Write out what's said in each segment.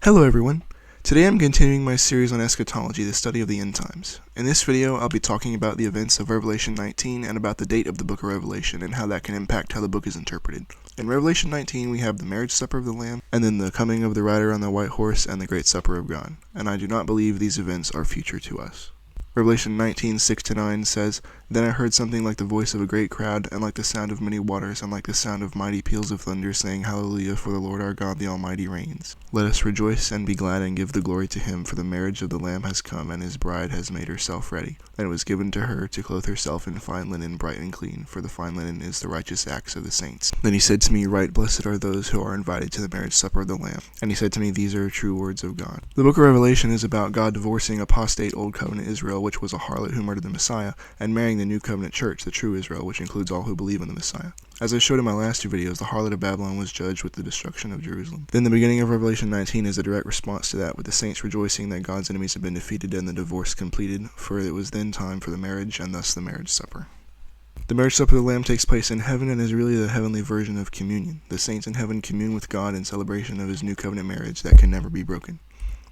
Hello everyone. Today I'm continuing my series on Eschatology, the study of the end times. In this video, I'll be talking about the events of Revelation 19 and about the date of the book of Revelation and how that can impact how the book is interpreted. In Revelation 19, we have the marriage supper of the Lamb, and then the coming of the rider on the white horse and the great supper of God. And I do not believe these events are future to us. Revelation 19:6-9 says, "Then I heard something like the voice of a great crowd, and like the sound of many waters, and like the sound of mighty peals of thunder, saying, Hallelujah, for the Lord our God the Almighty reigns. Let us rejoice and be glad and give the glory to him, for the marriage of the Lamb has come, and his bride has made herself ready. And it was given to her to clothe herself in fine linen, bright and clean, for the fine linen is the righteous acts of the saints. Then he said to me, Right, blessed are those who are invited to the marriage supper of the Lamb. And he said to me, These are true words of God." The book of Revelation is about God divorcing apostate Old Covenant Israel, which was a harlot who murdered the Messiah, and marrying the New Covenant Church, the true Israel, which includes all who believe in the Messiah. As I showed in my last two videos, the harlot of Babylon was judged with the destruction of Jerusalem. Then the beginning of Revelation 19 is a direct response to that, with the saints rejoicing that God's enemies have been defeated and the divorce completed, for it was then time for the marriage, and thus the marriage supper. The marriage supper of the Lamb takes place in heaven and is really the heavenly version of communion. The saints in heaven commune with God in celebration of his new covenant marriage that can never be broken.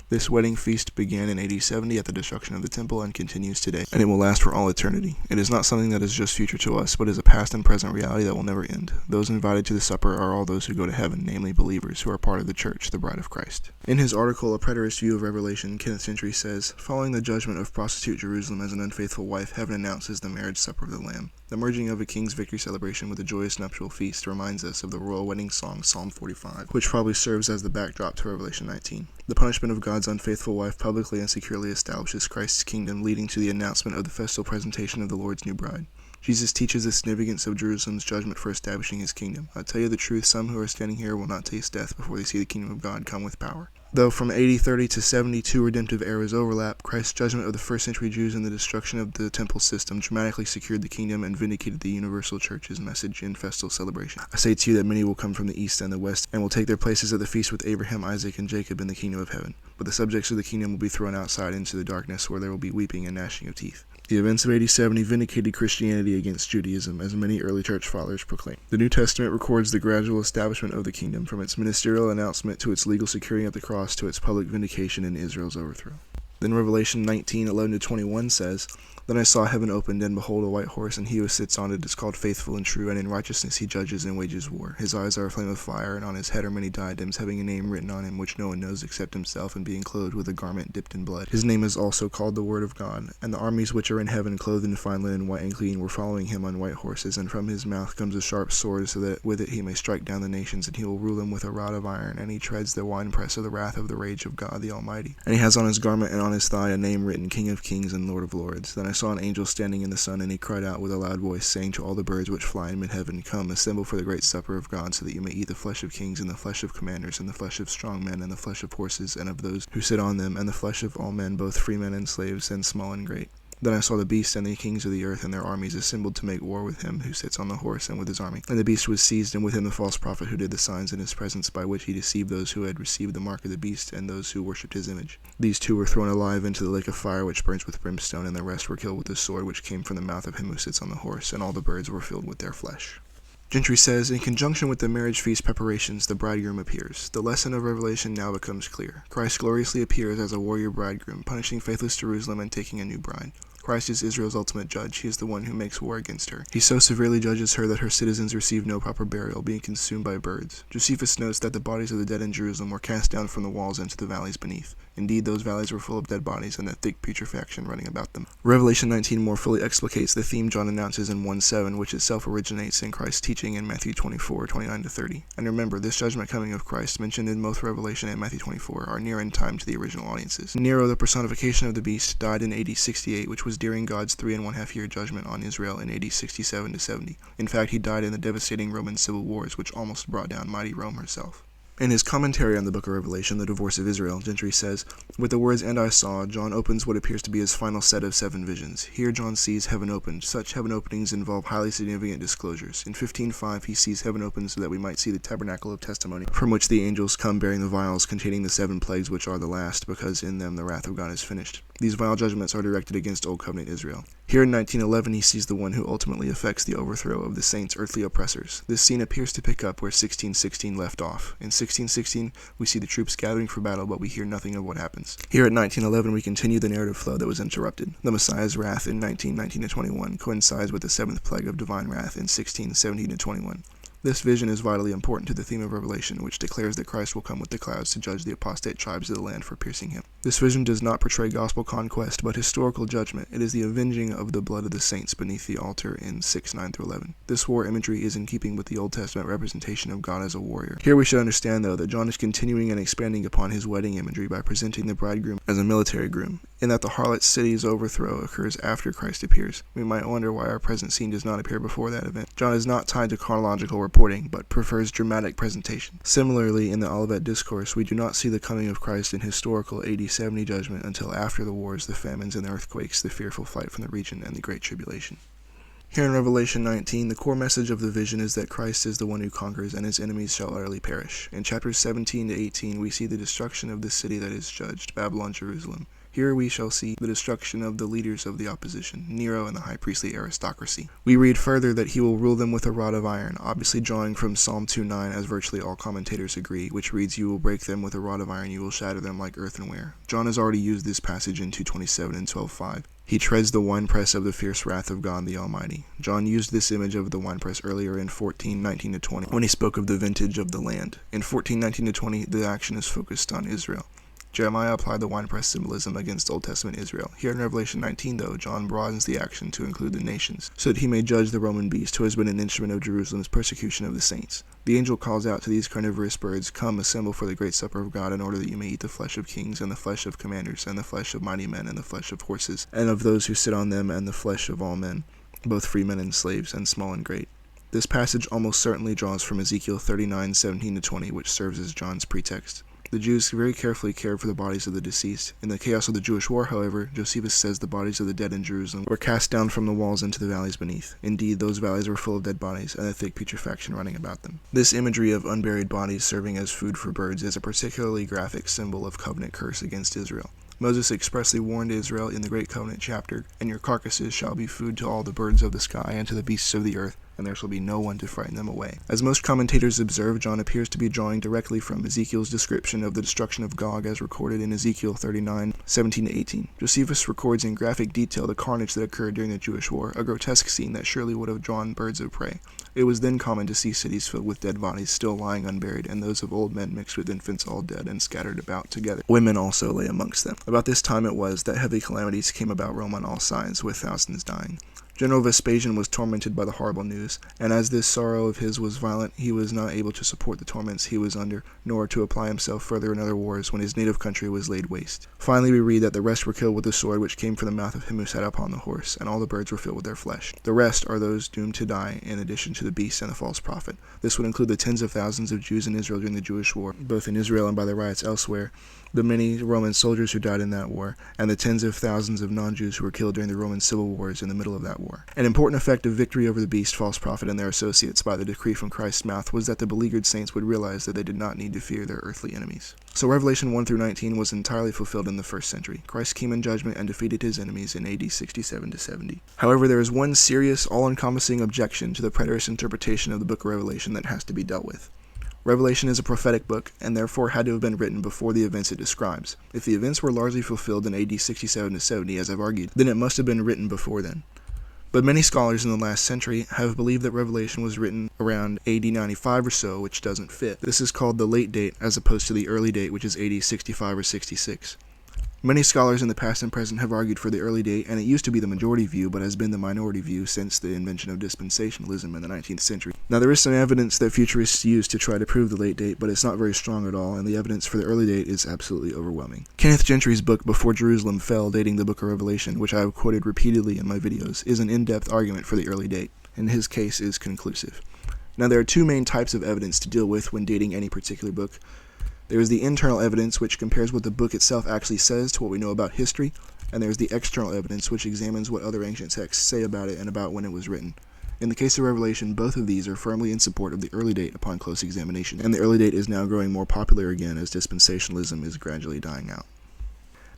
This wedding feast began in AD 70 at the destruction of the temple and continues today, and it will last for all eternity. It is not something that is just future to us, but is a past and present reality that will never end. Those invited to the supper are all those who go to heaven, namely believers who are part of the church, the bride of Christ. In his article, A Preterist View of Revelation, Kenneth Gentry says, "Following the judgment of prostitute Jerusalem as an unfaithful wife, heaven announces the marriage supper of the Lamb. The merging of a king's victory celebration with a joyous nuptial feast reminds us of the royal wedding song Psalm 45, which probably serves as the backdrop to Revelation 19. The punishment of God's unfaithful wife publicly and securely establishes Christ's kingdom, leading to the announcement of the festal presentation of the Lord's new bride. Jesus teaches the significance of Jerusalem's judgment for establishing his kingdom. I tell you the truth, some who are standing here will not taste death before they see the kingdom of God come with power." Though from AD 30 to 72 redemptive eras overlap, Christ's judgment of the first century Jews and the destruction of the temple system dramatically secured the kingdom and vindicated the universal church's message in festal celebration. I say to you that many will come from the east and the west and will take their places at the feast with Abraham, Isaac, and Jacob in the kingdom of heaven. But the subjects of the kingdom will be thrown outside into the darkness, where there will be weeping and gnashing of teeth. The events of AD 70 vindicated Christianity against Judaism, as many early church fathers proclaim. The New Testament records the gradual establishment of the kingdom, from its ministerial announcement to its legal securing at the cross to its public vindication in Israel's overthrow. Then Revelation 19:11-21 says, "Then I saw heaven opened, and behold a white horse, and he who sits on it is called Faithful and True, and in righteousness he judges and wages war. His eyes are a flame of fire, and on his head are many diadems, having a name written on him which no one knows except himself, and being clothed with a garment dipped in blood. His name is also called the Word of God. And the armies which are in heaven, clothed in fine linen, white and clean, were following him on white horses, and from his mouth comes a sharp sword, so that with it he may strike down the nations, and he will rule them with a rod of iron, and he treads the winepress of the wrath of the rage of God the Almighty. And he has on his garment and on his thigh a name written, King of Kings and Lord of Lords. Then I saw an angel standing in the sun, and he cried out with a loud voice, saying to all the birds which fly in mid-heaven, Come, assemble for the great supper of God, so that you may eat the flesh of kings, and the flesh of commanders, and the flesh of strong men, and the flesh of horses, and of those who sit on them, and the flesh of all men, both free men and slaves, and small and great. Then I saw the beast and the kings of the earth and their armies assembled to make war with him who sits on the horse and with his army. And the beast was seized, and with him the false prophet who did the signs in his presence, by which he deceived those who had received the mark of the beast and those who worshipped his image. These two were thrown alive into the lake of fire which burns with brimstone, and the rest were killed with the sword which came from the mouth of him who sits on the horse, and all the birds were filled with their flesh. Gentry says, in conjunction with the marriage feast preparations, the bridegroom appears. The lesson of Revelation now becomes clear. Christ gloriously appears as a warrior bridegroom, punishing faithless Jerusalem and taking a new bride. Christ is Israel's ultimate judge. He is the one who makes war against her. He so severely judges her that her citizens receive no proper burial, being consumed by birds. Josephus notes that the bodies of the dead in Jerusalem were cast down from the walls into the valleys beneath. Indeed, those valleys were full of dead bodies and a thick putrefaction running about them. Revelation 19 more fully explicates the theme John announces in 1:7, which itself originates in Christ's teaching in Matthew 24:29-30. And remember, this judgment coming of Christ, mentioned in both Revelation and Matthew 24, are near in time to the original audiences. Nero, the personification of the beast, died in AD 68, which was during God's 3.5 year judgment on Israel in AD 67-70. In fact, he died in the devastating Roman civil wars, which almost brought down mighty Rome herself. In his commentary on the book of Revelation, The Divorce of Israel, Gentry says, with the words, "And I saw," John opens what appears to be his final set of 7 visions. Here John sees heaven opened. Such heaven openings involve highly significant disclosures. In 15:5, he sees heaven opened so that we might see the tabernacle of testimony, from which the angels come bearing the vials containing the 7 plagues which are the last, because in them the wrath of God is finished. These vile judgments are directed against Old Covenant Israel. Here in 1911 he sees the one who ultimately effects the overthrow of the saints' earthly oppressors. This scene appears to pick up where 1616 left off. In 1616 we see the troops gathering for battle, but we hear nothing of what happens. Here at 1911 we continue the narrative flow that was interrupted. The Messiah's wrath in 1919-21 coincides with the seventh plague of divine wrath in 1617-21. This vision is vitally important to the theme of Revelation, which declares that Christ will come with the clouds to judge the apostate tribes of the land for piercing him. This vision does not portray gospel conquest, but historical judgment. It is the avenging of the blood of the saints beneath the altar in 6:9-11. This war imagery is in keeping with the Old Testament representation of God as a warrior. Here we should understand, though, that John is continuing and expanding upon his wedding imagery by presenting the bridegroom as a military groom, in that the harlot city's overthrow occurs after Christ appears. We might wonder why our present scene does not appear before that event. John is not tied to chronological reporting, but prefers dramatic presentation. Similarly, in the Olivet Discourse, we do not see the coming of Christ in historical AD 70 judgment until after the wars, the famines, and the earthquakes, the fearful flight from the region, and the Great Tribulation. Here in Revelation 19, the core message of the vision is that Christ is the one who conquers, and his enemies shall utterly perish. In chapters 17-18, we see the destruction of the city that is judged, Babylon, Jerusalem. Here we shall see the destruction of the leaders of the opposition, Nero and the high priestly aristocracy. We read further that he will rule them with a rod of iron, obviously drawing from Psalm 2:9, as virtually all commentators agree, which reads, "You will break them with a rod of iron, you will shatter them like earthenware." John has already used this passage in 2:27 and 12:5. He treads the winepress of the fierce wrath of God the Almighty. John used this image of the winepress earlier in 14:19-20, when he spoke of the vintage of the land. In 14:19-20, the action is focused on Israel. Jeremiah applied the winepress symbolism against Old Testament Israel. Here in Revelation 19, though, John broadens the action to include the nations, so that he may judge the Roman beast, who has been an instrument of Jerusalem's persecution of the saints. The angel calls out to these carnivorous birds, "Come, assemble for the great supper of God, in order that you may eat the flesh of kings, and the flesh of commanders, and the flesh of mighty men, and the flesh of horses, and of those who sit on them, and the flesh of all men, both free men and slaves, and small and great." This passage almost certainly draws from Ezekiel 39:17-20, which serves as John's pretext. The Jews very carefully cared for the bodies of the deceased. In the chaos of the Jewish war, however, Josephus says the bodies of the dead in Jerusalem were cast down from the walls into the valleys beneath. Indeed, those valleys were full of dead bodies, and a thick putrefaction running about them. This imagery of unburied bodies serving as food for birds is a particularly graphic symbol of covenant curse against Israel. Moses expressly warned Israel in the Great Covenant chapter, "And your carcasses shall be food to all the birds of the sky and to the beasts of the earth, and there shall be no one to frighten them away." As most commentators observe, John appears to be drawing directly from Ezekiel's description of the destruction of Gog as recorded in Ezekiel 39:17-18. Josephus records in graphic detail the carnage that occurred during the Jewish war, a grotesque scene that surely would have drawn birds of prey. It was then common to see cities filled with dead bodies still lying unburied, and those of old men mixed with infants all dead and scattered about together. Women also lay amongst them. About this time it was that heavy calamities came about Rome on all sides, with thousands dying. General Vespasian was tormented by the horrible news, and as this sorrow of his was violent, he was not able to support the torments he was under, nor to apply himself further in other wars when his native country was laid waste. Finally we read that the rest were killed with the sword which came from the mouth of him who sat upon the horse, and all the birds were filled with their flesh. The rest are those doomed to die, in addition to the beast and the false prophet. This would include the tens of thousands of Jews in Israel during the Jewish war, both in Israel and by the riots elsewhere, the many Roman soldiers who died in that war, and the tens of thousands of non-Jews who were killed during the Roman civil wars in the middle of that war. An important effect of victory over the beast, false prophet, and their associates by the decree from Christ's mouth was that the beleaguered saints would realize that they did not need to fear their earthly enemies. So Revelation 1-19 was entirely fulfilled in the first century. Christ came in judgment and defeated his enemies in AD 67-70. However, there is one serious, all-encompassing objection to the preterist interpretation of the book of Revelation that has to be dealt with. Revelation is a prophetic book, and therefore had to have been written before the events it describes. If the events were largely fulfilled in AD 67-70, as I've argued, then it must have been written before then. But many scholars in the last century have believed that Revelation was written around AD 95 or so, which doesn't fit. This is called the late date, as opposed to the early date, which is AD 65 or 66. Many scholars in the past and present have argued for the early date, and it used to be the majority view, but has been the minority view since the invention of dispensationalism in the 19th century. Now, there is some evidence that futurists use to try to prove the late date, but it's not very strong at all, and the evidence for the early date is absolutely overwhelming. Kenneth Gentry's book, Before Jerusalem Fell, dating the book of Revelation, which I have quoted repeatedly in my videos, is an in-depth argument for the early date, and his case is conclusive. Now, there are two main types of evidence to deal with when dating any particular book. There is the internal evidence, which compares what the book itself actually says to what we know about history, and there is the external evidence, which examines what other ancient texts say about it and about when it was written. In the case of Revelation, both of these are firmly in support of the early date upon close examination, and the early date is now growing more popular again as dispensationalism is gradually dying out.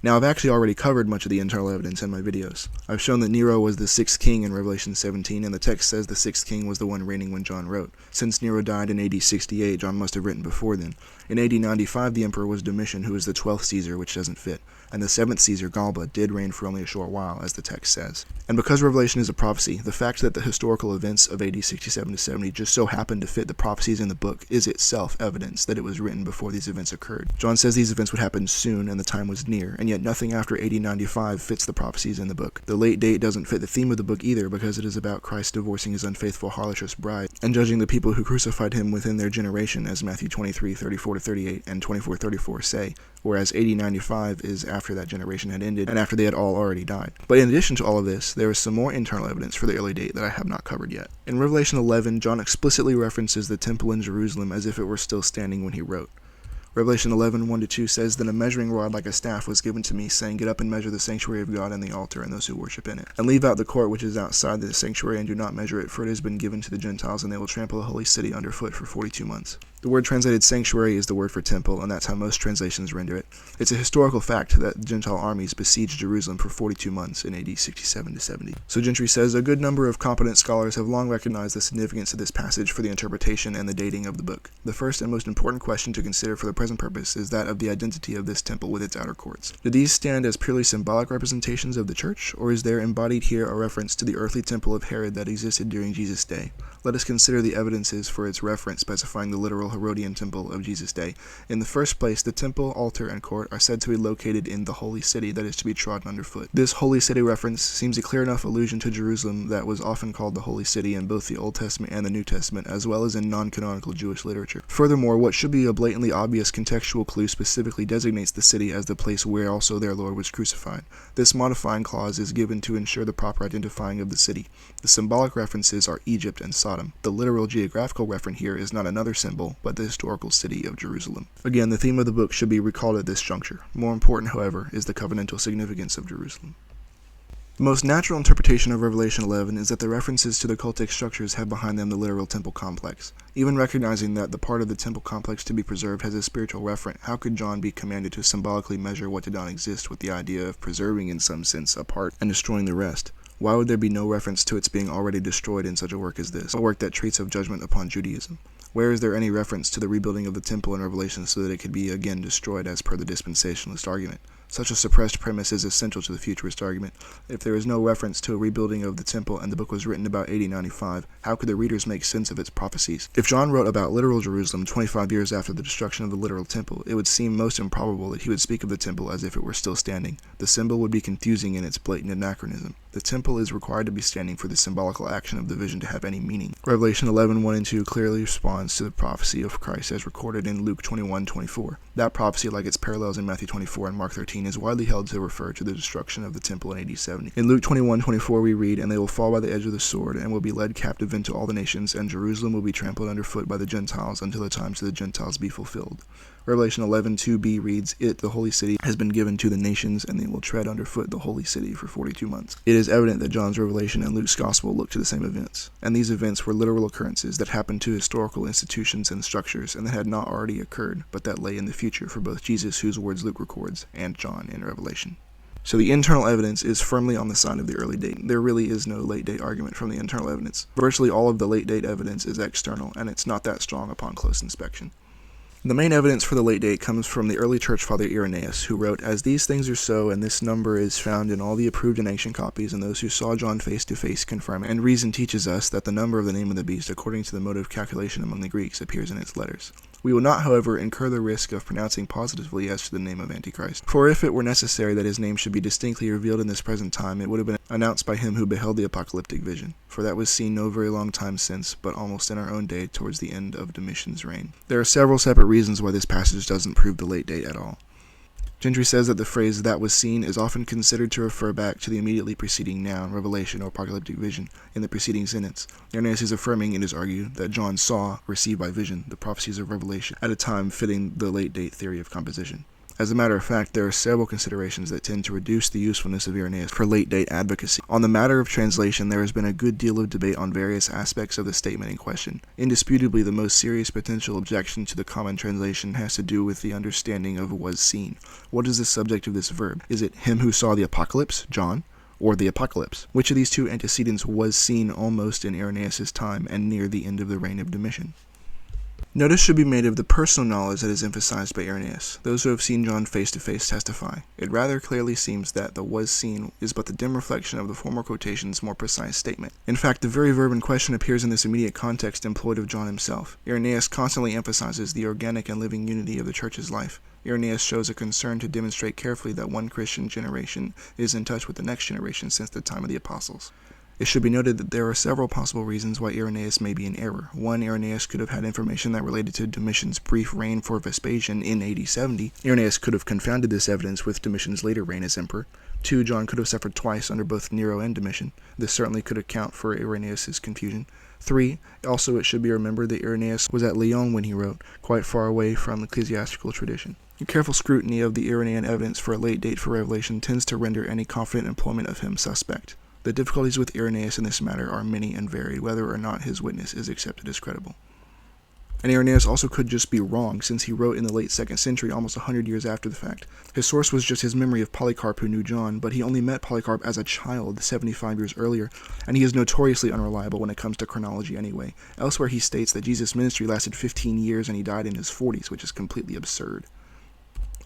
Now, I've actually already covered much of the internal evidence in my videos. I've shown that Nero was the 6th king in Revelation 17, and the text says the 6th king was the one reigning when John wrote. Since Nero died in AD 68, John must have written before then. In AD 95, the emperor was Domitian, who was the 12th Caesar, which doesn't fit, and the 7th Caesar, Galba, did reign for only a short while, as the text says. And because Revelation is a prophecy, the fact that the historical events of AD 67 to 70 just so happened to fit the prophecies in the book is itself evidence that it was written before these events occurred. John says these events would happen soon and the time was near, and yet nothing after AD 95 fits the prophecies in the book. The late date doesn't fit the theme of the book either, because it is about Christ divorcing his unfaithful harlotess bride and judging the people who crucified him within their generation, as Matthew 23:34-38 and 24:34 say, whereas AD 95 is after that generation had ended and after they had all already died. But in addition to all of this, there is some more internal evidence for the early date that I have not covered yet. In Revelation 11, John explicitly references the temple in Jerusalem as if it were still standing when he wrote. Revelation 11, 1-2 says, "Then a measuring rod like a staff was given to me, saying, Get up and measure the sanctuary of God and the altar and those who worship in it. And leave out the court which is outside the sanctuary, and do not measure it, for it has been given to the Gentiles, and they will trample the holy city underfoot for 42 months. The word translated sanctuary is the word for temple, and that's how most translations render it. It's a historical fact that Gentile armies besieged Jerusalem for 42 months in AD 67 to 70. So Gentry says, a good number of competent scholars have long recognized the significance of this passage for the interpretation and the dating of the book. The first and most important question to consider for the present purpose is that of the identity of this temple with its outer courts. Do these stand as purely symbolic representations of the church, or is there embodied here a reference to the earthly temple of Herod that existed during Jesus' day? Let us consider the evidences for its reference specifying the literal Herodian temple of Jesus' day. In the first place, the temple, altar, and court are said to be located in the holy city that is to be trodden underfoot. This holy city reference seems a clear enough allusion to Jerusalem that was often called the Holy City in both the Old Testament and the New Testament, as well as in non-canonical Jewish literature. Furthermore, what should be a blatantly obvious contextual clue specifically designates the city as the place where also their Lord was crucified. This modifying clause is given to ensure the proper identifying of the city. The symbolic references are Egypt and Sodom. The literal geographical reference here is not another symbol, but the historical city of Jerusalem. Again, the theme of the book should be recalled at this juncture. More important, however, is the covenantal significance of Jerusalem. The most natural interpretation of Revelation 11 is that the references to the cultic structures have behind them the literal temple complex. Even recognizing that the part of the temple complex to be preserved has a spiritual referent, how could John be commanded to symbolically measure what did not exist with the idea of preserving in some sense a part and destroying the rest? Why would there be no reference to its being already destroyed in such a work as this, a work that treats of judgment upon Judaism? Where is there any reference to the rebuilding of the temple in Revelation so that it could be again destroyed as per the dispensationalist argument? Such a suppressed premise is essential to the futurist argument. If there is no reference to a rebuilding of the temple and the book was written about AD 95, how could the readers make sense of its prophecies? If John wrote about literal Jerusalem 25 years after the destruction of the literal temple, it would seem most improbable that he would speak of the temple as if it were still standing. The symbol would be confusing in its blatant anachronism. The temple is required to be standing for the symbolical action of the vision to have any meaning. Revelation 11, 1 and 2 clearly responds to the prophecy of Christ as recorded in Luke 21:24. That prophecy, like its parallels in Matthew 24 and Mark 13, is widely held to refer to the destruction of the temple in AD 70. In Luke 21:24 we read, "And they will fall by the edge of the sword, and will be led captive into all the nations, and Jerusalem will be trampled underfoot by the Gentiles until the times of the Gentiles be fulfilled." Revelation 11:2b reads, "It, the holy city, has been given to the nations, and they will tread underfoot the holy city for 42 months. It is evident that John's Revelation and Luke's Gospel look to the same events, and these events were literal occurrences that happened to historical institutions and structures, and that had not already occurred, but that lay in the future for both Jesus, whose words Luke records, and John in Revelation. So the internal evidence is firmly on the side of the early date. There really is no late date argument from the internal evidence. Virtually all of the late date evidence is external, and it's not that strong upon close inspection. The main evidence for the late date comes from the early church father Irenaeus, who wrote, "As these things are so, and this number is found in all the approved and ancient copies, and those who saw John face to face confirm it, and reason teaches us that the number of the name of the beast, according to the mode of calculation among the Greeks, appears in its letters. We will not, however, incur the risk of pronouncing positively as to the name of Antichrist. For if it were necessary that his name should be distinctly revealed in this present time, it would have been announced by him who beheld the apocalyptic vision. For that was seen no very long time since, but almost in our own day, towards the end of Domitian's reign." There are several separate reasons why this passage doesn't prove the late date at all. Gentry says that the phrase "that was seen" is often considered to refer back to the immediately preceding noun, revelation, or apocalyptic vision, in the preceding sentence. Irenaeus is affirming, it is argued, that John saw, received by vision, the prophecies of Revelation, at a time fitting the late date theory of composition. As a matter of fact, there are several considerations that tend to reduce the usefulness of Irenaeus for late-date advocacy. On the matter of translation, there has been a good deal of debate on various aspects of the statement in question. Indisputably, the most serious potential objection to the common translation has to do with the understanding of was seen. What is the subject of this verb? Is it him who saw the apocalypse, John, or the apocalypse? Which of these two antecedents was seen almost in Irenaeus' time and near the end of the reign of Domitian? Notice should be made of the personal knowledge that is emphasized by Irenaeus. Those who have seen John face to face testify. It rather clearly seems that the was seen is but the dim reflection of the former quotation's more precise statement. In fact, the very verb in question appears in this immediate context employed of John himself. Irenaeus constantly emphasizes the organic and living unity of the church's life. Irenaeus shows a concern to demonstrate carefully that one Christian generation is in touch with the next generation since the time of the apostles. It should be noted that there are several possible reasons why Irenaeus may be in error. One, Irenaeus could have had information that related to Domitian's brief reign for Vespasian in AD 70. Irenaeus could have confounded this evidence with Domitian's later reign as emperor. 2, John could have suffered twice under both Nero and Domitian. This certainly could account for Irenaeus' confusion. 3, also it should be remembered that Irenaeus was at Lyon when he wrote, quite far away from ecclesiastical tradition. A careful scrutiny of the Irenaean evidence for a late date for Revelation tends to render any confident employment of him suspect. The difficulties with Irenaeus in this matter are many and varied, whether or not his witness is accepted as credible. And Irenaeus also could just be wrong, since he wrote in the late 2nd century, almost 100 years after the fact. His source was just his memory of Polycarp who knew John, but he only met Polycarp as a child 75 years earlier, and he is notoriously unreliable when it comes to chronology anyway. Elsewhere he states that Jesus' ministry lasted 15 years and he died in his 40s, which is completely absurd.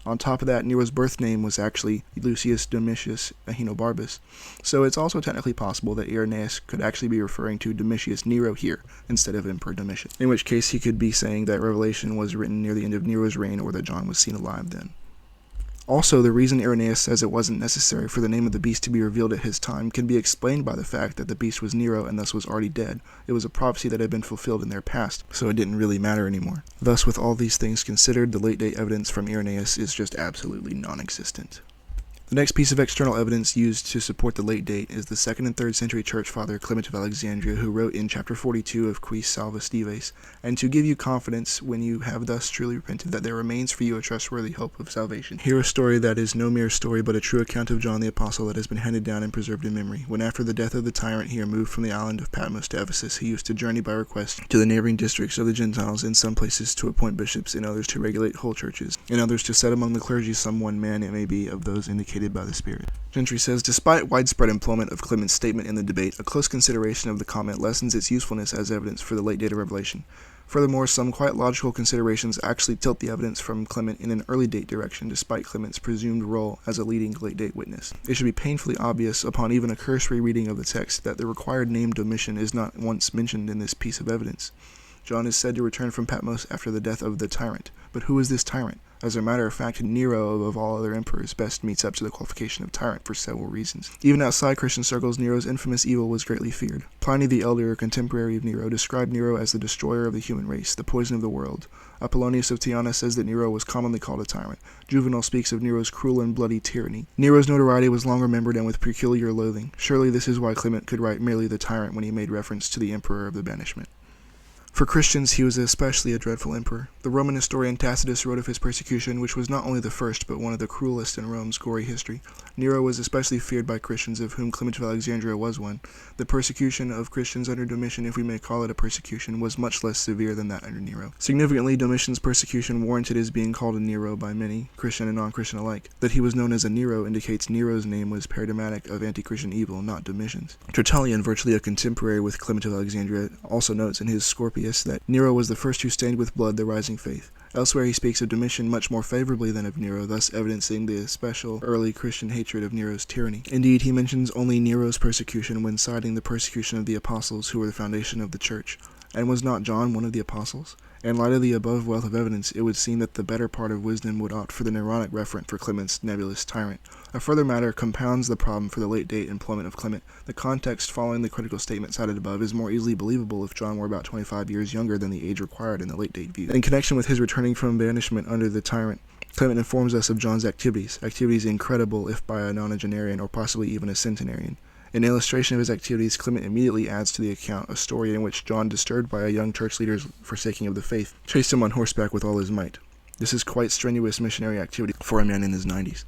On top of that, Nero's birth name was actually Lucius Domitius Ahenobarbus, so it's also technically possible that Irenaeus could actually be referring to Domitius Nero here, instead of Emperor Domitian, in which case he could be saying that Revelation was written near the end of Nero's reign or that John was seen alive then. Also, the reason Irenaeus says it wasn't necessary for the name of the beast to be revealed at his time can be explained by the fact that the beast was Nero and thus was already dead. It was a prophecy that had been fulfilled in their past, so it didn't really matter anymore. Thus, with all these things considered, the late-date evidence from Irenaeus is just absolutely non-existent. The next piece of external evidence used to support the late date is the 2nd and 3rd century church father Clement of Alexandria, who wrote in chapter 42 of Quis Salvus Dives, and to give you confidence when you have thus truly repented that there remains for you a trustworthy hope of salvation. Hear a story that is no mere story but a true account of John the Apostle that has been handed down and preserved in memory. When after the death of the tyrant he removed from the island of Patmos to Ephesus, he used to journey by request to the neighboring districts of the Gentiles, in some places to appoint bishops, in others to regulate whole churches, in others to set among the clergy some one man, it may be, of those indicated by the Spirit. Gentry says, despite widespread employment of Clement's statement in the debate, a close consideration of the comment lessens its usefulness as evidence for the late date of Revelation. Furthermore, some quite logical considerations actually tilt the evidence from Clement in an early date direction, despite Clement's presumed role as a leading late date witness. It should be painfully obvious, upon even a cursory reading of the text, that the required name Domitian is not once mentioned in this piece of evidence. John is said to return from Patmos after the death of the tyrant. But who is this tyrant? As a matter of fact, Nero, of all other emperors, best meets up to the qualification of tyrant for several reasons. Even outside Christian circles, Nero's infamous evil was greatly feared. Pliny the Elder, a contemporary of Nero, described Nero as the destroyer of the human race, the poison of the world. Apollonius of Tyana says that Nero was commonly called a tyrant. Juvenal speaks of Nero's cruel and bloody tyranny. Nero's notoriety was long remembered and with peculiar loathing. Surely this is why Clement could write merely the tyrant when he made reference to the emperor of the banishment. For Christians, he was especially a dreadful emperor. The Roman historian Tacitus wrote of his persecution, which was not only the first, but one of the cruelest in Rome's gory history. Nero was especially feared by Christians, of whom Clement of Alexandria was one. The persecution of Christians under Domitian, if we may call it a persecution, was much less severe than that under Nero. Significantly, Domitian's persecution warranted his being called a Nero by many, Christian and non-Christian alike. That he was known as a Nero indicates Nero's name was paradigmatic of anti-Christian evil, not Domitian's. Tertullian, virtually a contemporary with Clement of Alexandria, also notes in his Scorpius that Nero was the first who stained with blood the rising faith. Elsewhere he speaks of Domitian much more favorably than of Nero, thus evidencing the special early Christian hatred of Nero's tyranny. Indeed, he mentions only Nero's persecution when citing the persecution of the apostles who were the foundation of the church. And was not John one of the apostles? In light of the above wealth of evidence, it would seem that the better part of wisdom would opt for the Neronic referent for Clement's nebulous tyrant. A further matter compounds the problem for the late date employment of Clement. The context following the critical statement cited above is more easily believable if John were about 25 years younger than the age required in the late date view. In connection with his returning from banishment under the tyrant, Clement informs us of John's activities incredible if by a nonagenarian or possibly even a centenarian. In illustration of his activities, Clement immediately adds to the account a story in which John, disturbed by a young church leader's forsaking of the faith, chased him on horseback with all his might. This is quite strenuous missionary activity for a man in his 90s.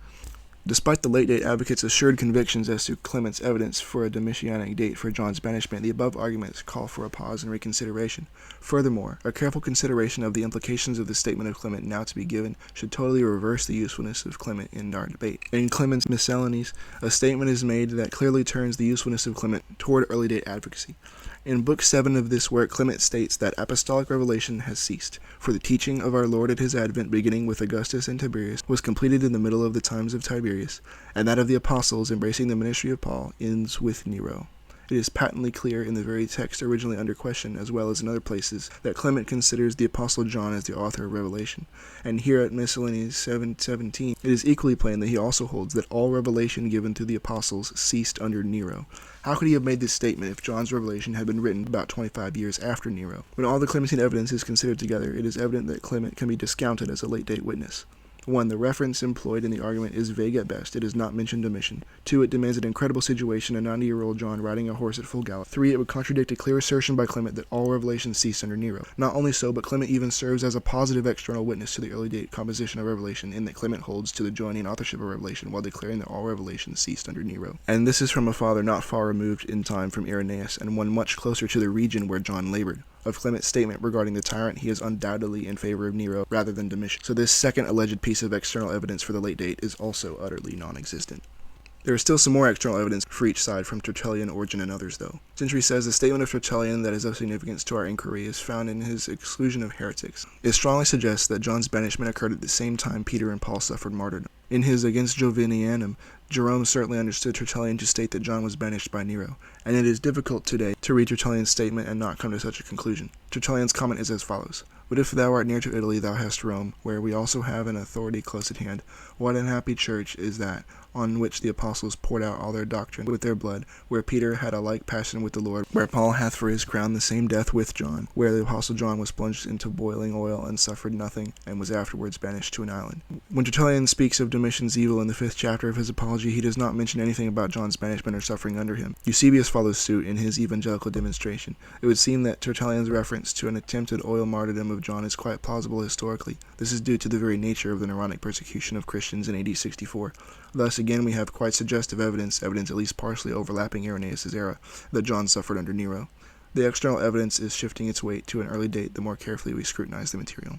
Despite the late-date advocates' assured convictions as to Clement's evidence for a Domitianic date for John's banishment, the above arguments call for a pause and reconsideration. Furthermore, a careful consideration of the implications of the statement of Clement now to be given should totally reverse the usefulness of Clement in our debate. In Clement's Miscellanies, a statement is made that clearly turns the usefulness of Clement toward early-date advocacy. In Book 7 of this work, Clement states that apostolic revelation has ceased, for the teaching of our Lord at his advent, beginning with Augustus and Tiberius, was completed in the middle of the times of Tiberius, and that of the apostles, embracing the ministry of Paul, ends with Nero. It is patently clear in the very text originally under question, as well as in other places, that Clement considers the Apostle John as the author of Revelation. And here at Miscellanies 7:17, it is equally plain that he also holds that all revelation given to the apostles ceased under Nero. How could he have made this statement if John's revelation had been written about 25 years after Nero? When all the Clementine evidence is considered together, it is evident that Clement can be discounted as a late-date witness. 1. The reference employed in the argument is vague at best. It does not mention Domitian. 2. It demands an incredible situation, a 90-year-old John riding a horse at full gallop. 3. It would contradict a clear assertion by Clement that all revelation ceased under Nero. Not only so, but Clement even serves as a positive external witness to the early date composition of Revelation, in that Clement holds to the joining authorship of Revelation while declaring that all revelation ceased under Nero. And this is from a father not far removed in time from Irenaeus, and one much closer to the region where John labored. Of Clement's statement regarding the tyrant, he is undoubtedly in favor of Nero rather than Domitian. So this second alleged piece of external evidence for the late date is also utterly non-existent. There is still some more external evidence for each side from Tertullian, Origen, and others, though. Gentry says the statement of Tertullian that is of significance to our inquiry is found in his exclusion of heretics. It strongly suggests that John's banishment occurred at the same time Peter and Paul suffered martyrdom. In his Against Jovinianum, Jerome certainly understood Tertullian to state that John was banished by Nero, and it is difficult today to read Tertullian's statement and not come to such a conclusion. Tertullian's comment is as follows: But if thou art near to Italy, thou hast Rome, where we also have an authority close at hand. What an happy church is that, on which the apostles poured out all their doctrine with their blood, where Peter had a like passion with the Lord, where Paul hath for his crown the same death with John, where the apostle John was plunged into boiling oil and suffered nothing, and was afterwards banished to an island. When Tertullian speaks of Domitian's evil in the 5th chapter of his Apology, he does not mention anything about John's banishment or suffering under him. Eusebius follows suit in his evangelical demonstration. It would seem that Tertullian's reference to an attempted oil martyrdom of John is quite plausible historically. This is due to the very nature of the Neronic persecution of Christians in AD 64. Thus, again, we have quite suggestive evidence at least partially overlapping Irenaeus' era, that John suffered under Nero. The external evidence is shifting its weight to an early date the more carefully we scrutinize the material.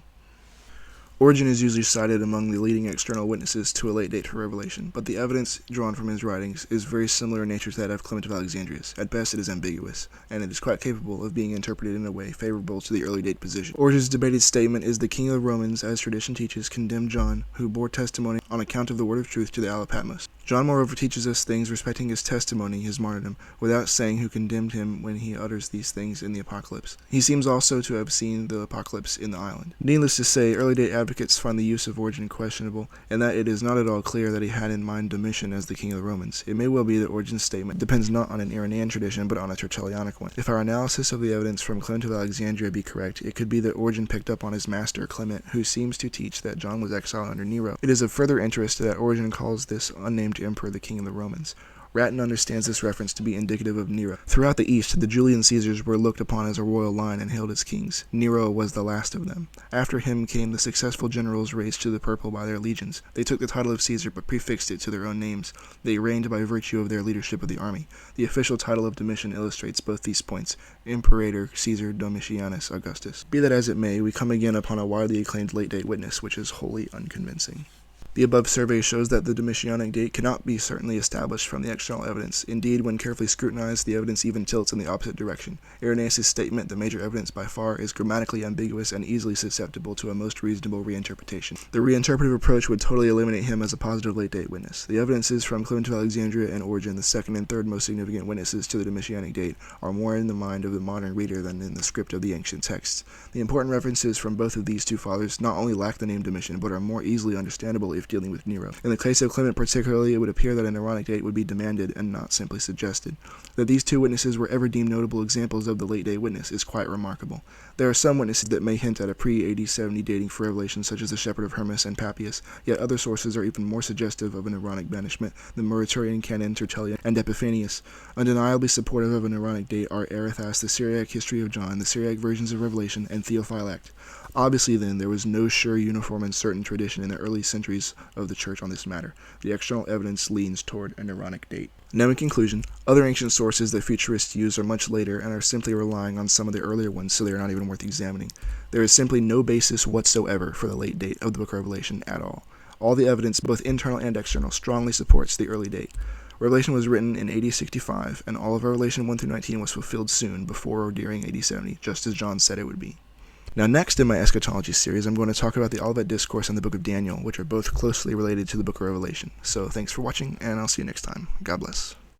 Origen is usually cited among the leading external witnesses to a late date for Revelation, but the evidence drawn from his writings is very similar in nature to that of Clement of Alexandria. At best, it is ambiguous, and it is quite capable of being interpreted in a way favorable to the early date position. Origen's debated statement is the king of the Romans, as tradition teaches, condemned John, who bore testimony on account of the word of truth to the Isle of Patmos. John moreover teaches us things respecting his testimony, his martyrdom, without saying who condemned him when he utters these things in the Apocalypse. He seems also to have seen the Apocalypse in the island. Needless to say, early date advocates find the use of Origen questionable, and that it is not at all clear that he had in mind Domitian as the king of the Romans. It may well be that Origen's statement depends not on an Irenaean tradition, but on a Tertullianic one. If our analysis of the evidence from Clement of Alexandria be correct, it could be that Origen picked up on his master, Clement, who seems to teach that John was exiled under Nero. It is of further interest that Origen calls this unnamed emperor the king of the Romans. Ratton understands this reference to be indicative of Nero. Throughout the East, the Julian Caesars were looked upon as a royal line and hailed as kings. Nero was the last of them. After him came the successful generals raised to the purple by their legions. They took the title of Caesar but prefixed it to their own names. They reigned by virtue of their leadership of the army. The official title of Domitian illustrates both these points: Imperator Caesar Domitianus Augustus. Be that as it may, we come again upon a widely acclaimed late-date witness, which is wholly unconvincing. The above survey shows that the Domitianic date cannot be certainly established from the external evidence. Indeed, when carefully scrutinized, the evidence even tilts in the opposite direction. Irenaeus' statement, the major evidence by far, is grammatically ambiguous and easily susceptible to a most reasonable reinterpretation. The reinterpretive approach would totally eliminate him as a positive late-date witness. The evidences from Clement of Alexandria and Origen, the second and third most significant witnesses to the Domitianic date, are more in the mind of the modern reader than in the script of the ancient texts. The important references from both of these two fathers not only lack the name Domitian, but are more easily understandable if dealing with Nero. In the case of Clement particularly, it would appear that an Aaronic date would be demanded and not simply suggested. That these two witnesses were ever deemed notable examples of the late-day witness is quite remarkable. There are some witnesses that may hint at a pre-AD 70 dating for Revelation, such as the Shepherd of Hermas and Papias, yet other sources are even more suggestive of an Aaronic banishment. The Muratorian canon, Tertullian, and Epiphanius. Undeniably supportive of an Aaronic date are Erythas, the Syriac history of John, the Syriac versions of Revelation, and Theophylact. Obviously, then, there was no sure, uniform, and certain tradition in the early centuries of the Church on this matter. The external evidence leans toward an Aaronic date. Now, in conclusion, other ancient sources that Futurists use are much later and are simply relying on some of the earlier ones, so they are not even worth examining. There is simply no basis whatsoever for the late date of the Book of Revelation at all. All the evidence, both internal and external, strongly supports the early date. Revelation was written in AD 65, and all of Revelation 1 through 19 was fulfilled soon, before or during AD 70, just as John said it would be. Now next in my Eschatology series, I'm going to talk about the Olivet Discourse and the Book of Daniel, which are both closely related to the Book of Revelation. So thanks for watching, and I'll see you next time. God bless.